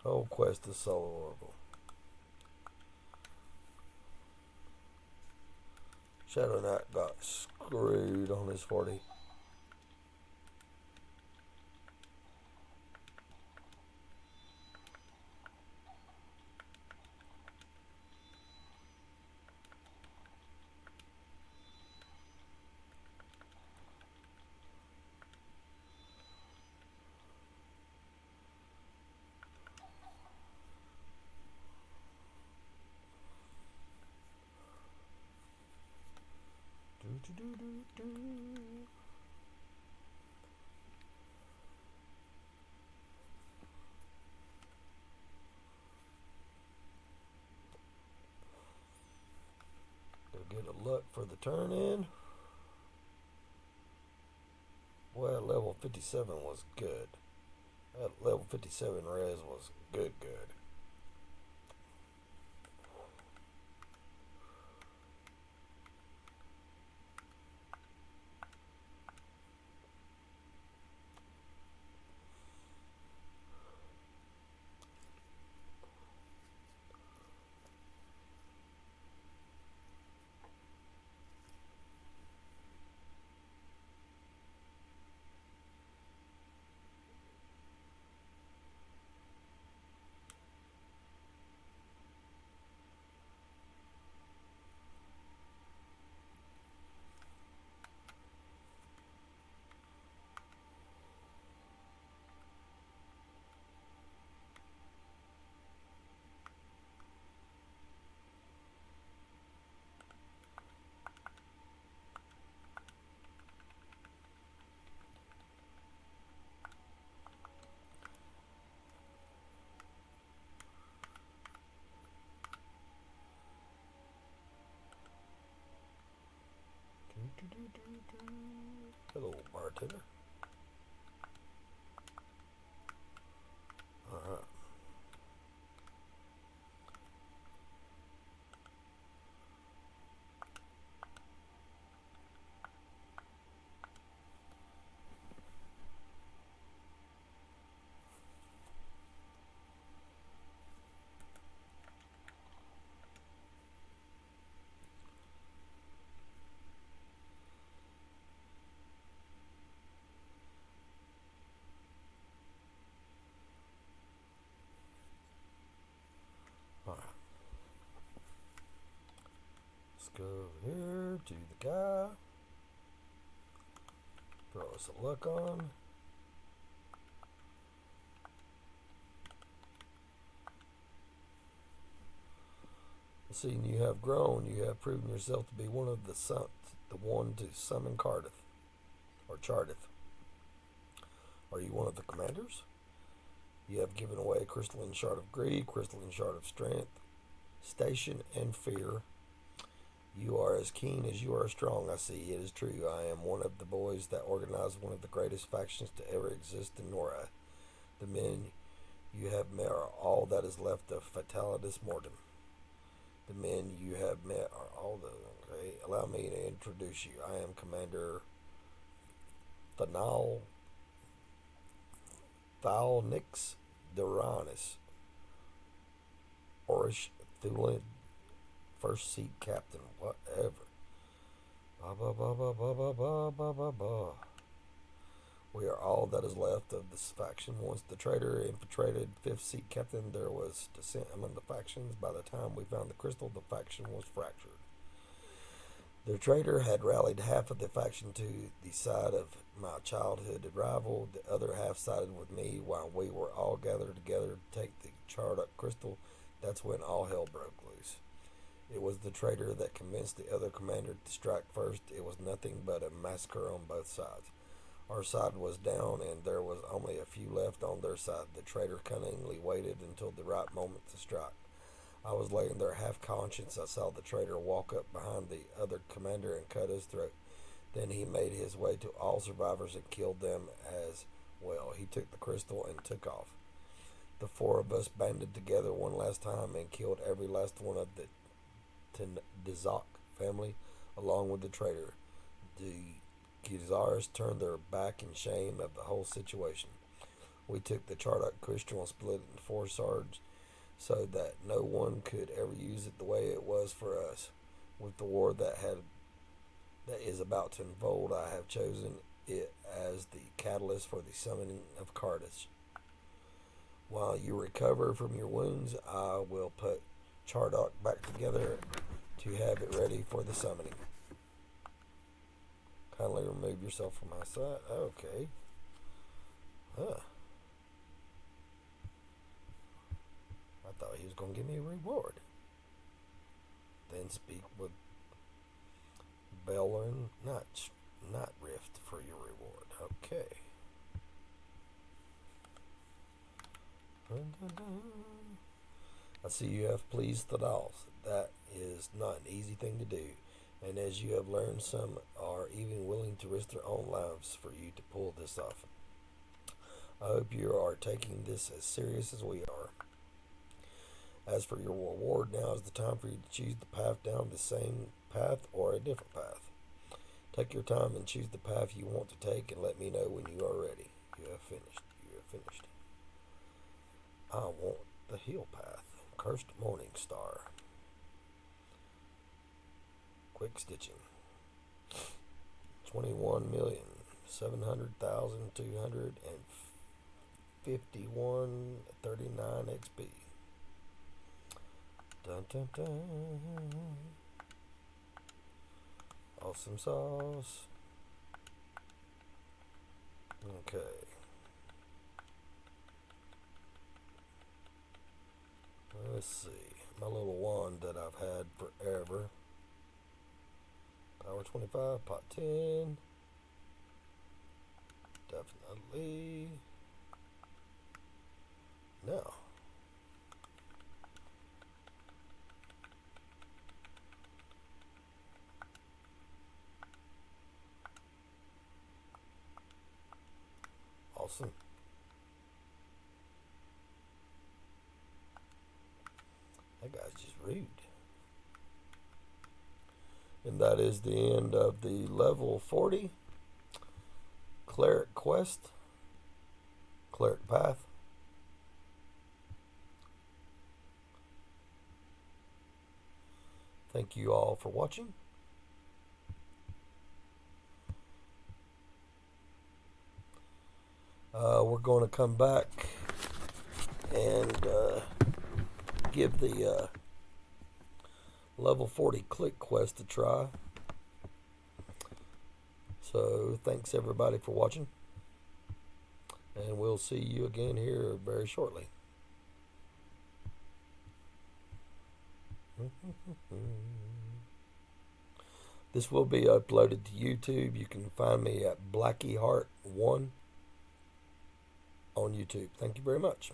Whole quest is soloable. Shadow Knight got screwed on his 40. Go get a luck for the turn in. Well, level 57 was good. That level 57 res was good. Hello, bartender. Alright. Let's go over here to the guy. Throw us a luck on. Seeing you have grown, you have proven yourself to be the one to summon Cardiff or Chardif. Are you one of the commanders? You have given away a crystalline shard of greed, crystalline shard of strength, station, and fear. You are as keen as you are strong, I see. It is true. I am one of the boys that organized one of the greatest factions to ever exist in Nora. The men you have met are all that is left of Fatalis Mortem. The men you have met are all the... Okay, allow me to introduce you. I am Commander Thalnix Duranis, Orish Thulin, first seat captain, whatever. Ba ba ba ba ba ba ba ba ba ba. We are all that is left of this faction. Once the traitor infiltrated fifth seat captain, there was dissent among the factions. By the time we found the crystal, the faction was fractured. The traitor had rallied half of the faction to the side of my childhood rival. The other half sided with me while we were all gathered together to take the charred up crystal. That's when all hell broke loose. It was the traitor that convinced the other commander to strike first. It was nothing but a massacre on both sides. Our side was down, and there was only a few left on their side. The traitor cunningly waited until the right moment to strike. I was laying there half conscious. I saw the traitor walk up behind the other commander and cut his throat. Then he made his way to all survivors and killed them as well. He took the crystal and took off. The four of us banded together one last time and killed every last one of the Dizak family, along with the traitor. The Gizars turned their back in shame of the whole situation. We took the Chardock crystal and split it into four shards so that no one could ever use it the way it was for us. With the war that is about to unfold, I have chosen it as the catalyst for the summoning of Cardiff. While you recover from your wounds, I will put Chardock back together to have it ready for the summoning. Kindly remove yourself from my sight. Okay. Huh. I thought he was going to give me a reward. Then speak with Bellerin Night Rift for your reward. Okay. Dun, dun, dun. I see you have pleased the dolls. That is not an easy thing to do. And as you have learned, some are even willing to risk their own lives for you to pull this off. I hope you are taking this as serious as we are. As for your reward, now is the time for you to choose the path down the same path or a different path. Take your time and choose the path you want to take and let me know when you are ready. You have finished. You have finished. I want the heal path. Cursed Morning Star. Quick stitching. 21,700,251.39 XP. Dun dun dun. Awesome sauce. Okay. Let's see. My little wand that I've had forever. Power 25, pot 10. Definitely. No. Awesome. That guy's just rude. And that is the end of the level 40 Cleric Quest, Cleric Path. Thank you all for watching. We're going to come back and give the level 40 click quest a try. So thanks everybody for watching, and we'll see you again here very shortly. This will be uploaded to YouTube. You can find me at BlackieHeart1 on YouTube. Thank you very much.